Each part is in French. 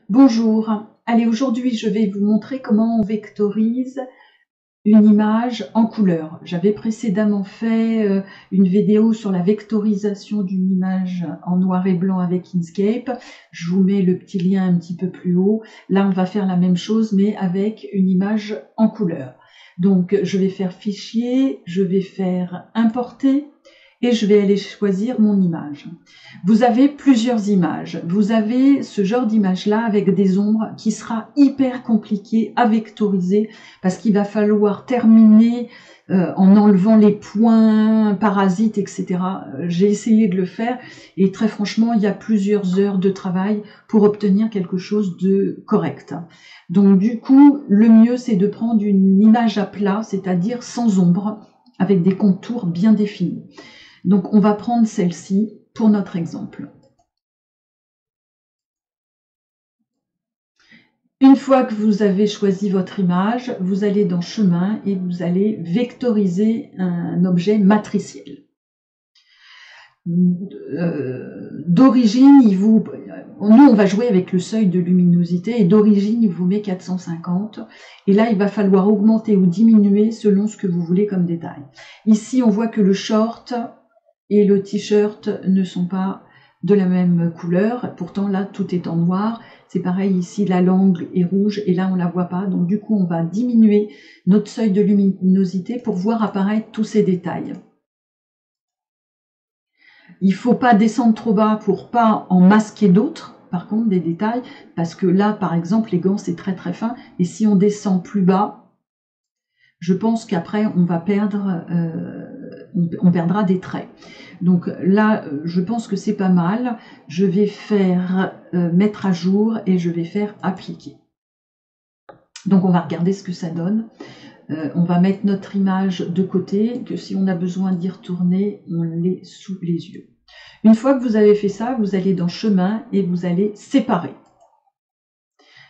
Bonjour, allez, aujourd'hui je vais vous montrer comment on vectorise une image en couleur. J'avais précédemment fait une vidéo sur la vectorisation d'une image en noir et blanc avec Inkscape. Je vous mets le petit lien un petit peu plus haut. Là on va faire la même chose mais avec une image en couleur. Donc je vais faire fichier, je vais faire importer. Et je vais aller choisir mon image. Vous avez plusieurs images. Vous avez ce genre d'image-là avec des ombres qui sera hyper compliqué à vectoriser parce qu'il va falloir terminer en enlevant les points, parasites, etc. J'ai essayé de le faire et très franchement, il y a plusieurs heures de travail pour obtenir quelque chose de correct. Donc du coup, le mieux c'est de prendre une image à plat, c'est-à-dire sans ombre, avec des contours bien définis. Donc, on va prendre celle-ci pour notre exemple. Une fois que vous avez choisi votre image, vous allez dans Chemin et vous allez vectoriser un objet matriciel. D'origine, nous on va jouer avec le seuil de luminosité et d'origine il vous met 450 et là il va falloir augmenter ou diminuer selon ce que vous voulez comme détail. Ici on voit que le short et le t-shirt ne sont pas de la même couleur, pourtant là tout est en noir, c'est pareil ici la langue est rouge et là on la voit pas, donc du coup on va diminuer notre seuil de luminosité pour voir apparaître tous ces détails. Il faut pas descendre trop bas pour pas en masquer d'autres, par contre des détails, parce que là par exemple les gants c'est très très fin, et si on descend plus bas, je pense qu'après on va perdre, on perdra des traits. Donc là, je pense que c'est pas mal. Je vais faire mettre à jour et je vais faire appliquer. Donc on va regarder ce que ça donne. On va mettre notre image de côté, que si on a besoin d'y retourner, on l'est sous les yeux. Une fois que vous avez fait ça, vous allez dans Chemin et vous allez séparer.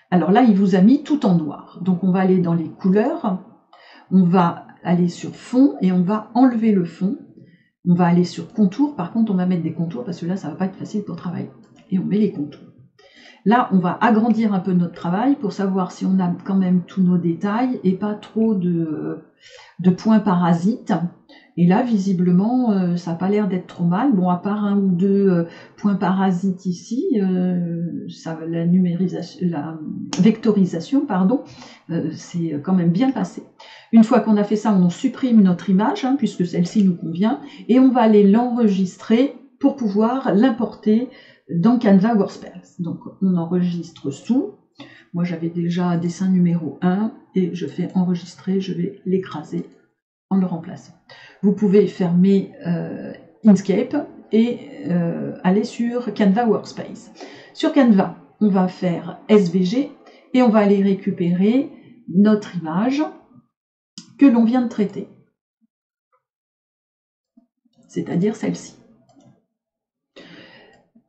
Alors là, il vous a mis tout en noir. Donc on va aller dans les couleurs, on va aller sur fond et on va enlever le fond. On va aller sur contour, par contre on va mettre des contours parce que là ça va pas être facile pour travailler. Et on met les contours. Là on va agrandir un peu notre travail pour savoir si on a quand même tous nos détails et pas trop de points parasites. Et là visiblement ça n'a pas l'air d'être trop mal. Bon, à part un ou deux points parasites ici, la vectorisation, pardon, c'est quand même bien passé. Une fois qu'on a fait ça, on supprime notre image, puisque celle-ci nous convient, et on va aller l'enregistrer pour pouvoir l'importer dans Canva Workspace. Donc on enregistre sous. Moi j'avais déjà dessin numéro 1, et je fais enregistrer, je vais l'écraser en le remplaçant. Vous pouvez fermer Inkscape et aller sur Canva Workspace. Sur Canva, on va faire SVG et on va aller récupérer notre image que l'on vient de traiter, c'est-à-dire celle-ci.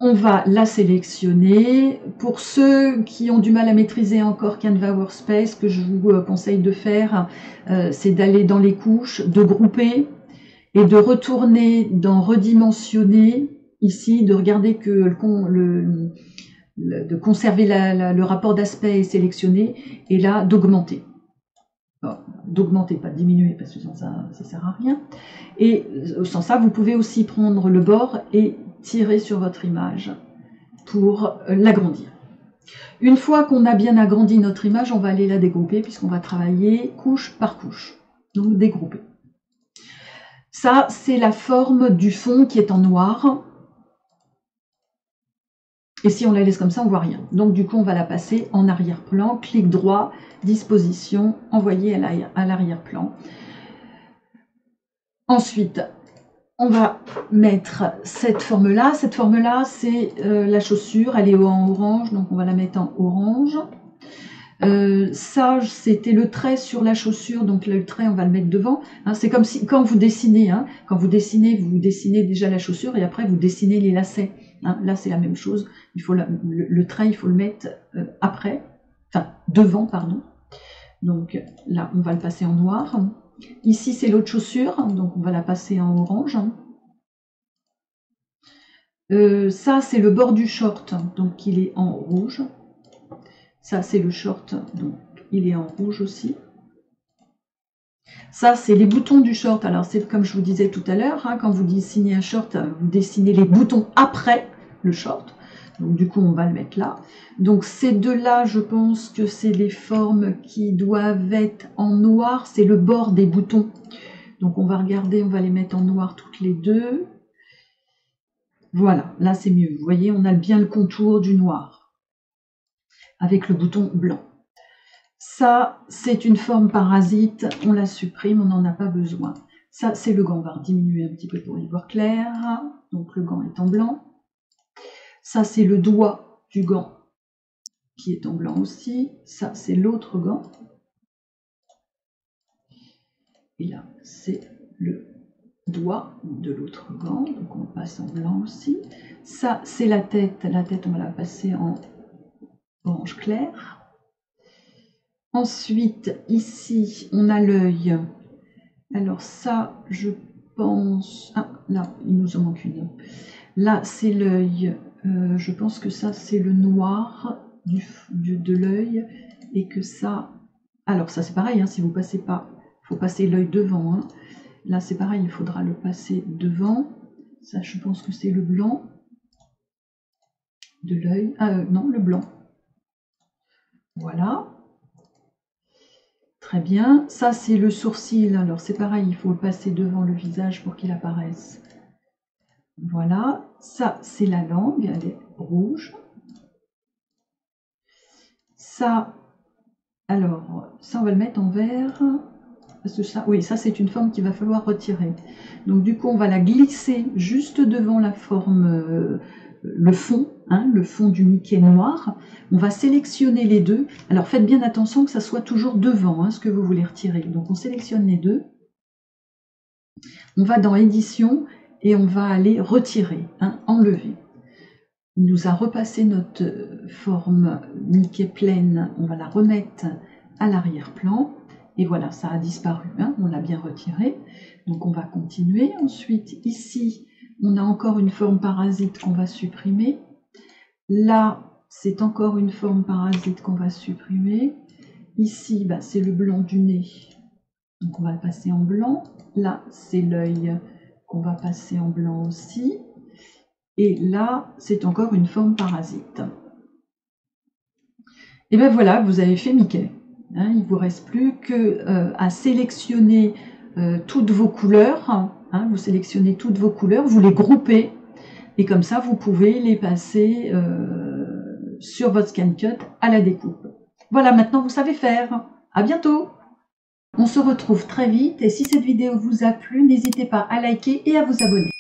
On va la sélectionner. Pour ceux qui ont du mal à maîtriser encore Canva Workspace, ce que je vous conseille de faire, c'est d'aller dans les couches, de grouper et de retourner dans redimensionner, ici, de regarder que de conserver le rapport d'aspect est sélectionné et là d'augmenter. D'augmenter, pas de diminuer, parce que ça sert à rien. Et sans ça, vous pouvez aussi prendre le bord et tirer sur votre image pour l'agrandir. Une fois qu'on a bien agrandi notre image, on va aller la dégrouper, puisqu'on va travailler couche par couche. Donc dégrouper. Ça, c'est la forme du fond qui est en noir. Et si on la laisse comme ça, on voit rien. Donc du coup, on va la passer en arrière-plan. Clic droit, disposition, envoyer à l'arrière-plan. Ensuite, on va mettre cette forme-là. Cette forme-là, c'est la chaussure. Elle est en orange, donc on va la mettre en orange. Ça, c'était le trait sur la chaussure, donc le trait, on va le mettre devant. C'est comme si, quand vous dessinez, vous dessinez déjà la chaussure et après vous dessinez les lacets. Là, c'est la même chose. Il faut le trait, il faut le mettre après, enfin devant, pardon. Donc là, on va le passer en noir. Ici, c'est l'autre chaussure, donc on va la passer en orange. Ça, c'est le bord du short, donc il est en rouge. Ça, c'est le short, donc il est en rouge aussi. Ça, c'est les boutons du short. Alors, c'est comme je vous disais tout à l'heure, hein, quand vous dessinez un short, vous dessinez les boutons après le short. Donc, du coup, on va le mettre là. Donc, ces deux-là, je pense que c'est les formes qui doivent être en noir. C'est le bord des boutons. Donc, on va regarder, on va les mettre en noir toutes les deux. Voilà, là, c'est mieux. Vous voyez, on a bien le contour du noir avec le bouton blanc. Ça, c'est une forme parasite, on la supprime, on n'en a pas besoin. Ça, c'est le gant, on va diminuer un petit peu pour y voir clair. Donc le gant est en blanc. Ça, c'est le doigt du gant qui est en blanc aussi. Ça, c'est l'autre gant. Et là, c'est le doigt de l'autre gant, donc on passe en blanc aussi. Ça, c'est la tête. La tête, on va la passer en orange clair. Ensuite, ici, on a l'œil. Alors ça, je pense... Ah, là, il nous en manque une. Là, c'est l'œil. Je pense que ça, c'est le noir de l'œil. Et que ça... Alors ça, c'est pareil, hein, si vous passez pas... Il faut passer l'œil devant. Hein. Là, c'est pareil, il faudra le passer devant. Ça, je pense que c'est le blanc de l'œil. Ah, non, le blanc. Voilà. Très bien. Ça, c'est le sourcil. Alors, c'est pareil, il faut le passer devant le visage pour qu'il apparaisse. Voilà. Ça, c'est la langue. Elle est rouge. Ça, alors, ça, on va le mettre en vert. Parce que ça, oui, ça, c'est une forme qu'il va falloir retirer. Donc, du coup, on va la glisser juste devant la forme... le fond, hein, le fond du Mickey noir. On va sélectionner les deux. Alors faites bien attention que ça soit toujours devant, hein, ce que vous voulez retirer. Donc on sélectionne les deux. On va dans édition et on va aller retirer, hein, enlever. Il nous a repassé notre forme Mickey pleine. On va la remettre à l'arrière-plan. Et voilà, ça a disparu, hein, on l'a bien retiré. Donc on va continuer. Ensuite, ici, on a encore une forme parasite qu'on va supprimer. Là, c'est encore une forme parasite qu'on va supprimer. Ici, bah, c'est le blanc du nez. Donc on va le passer en blanc. Là, c'est l'œil qu'on va passer en blanc aussi. Et là, c'est encore une forme parasite. Et bien voilà, vous avez fait Mickey. Hein, il ne vous reste plus qu'à sélectionner toutes vos couleurs. Hein, vous sélectionnez toutes vos couleurs, vous les groupez. Et comme ça, vous pouvez les passer sur votre ScanCut à la découpe. Voilà, maintenant vous savez faire. À bientôt! On se retrouve très vite et si cette vidéo vous a plu, n'hésitez pas à liker et à vous abonner.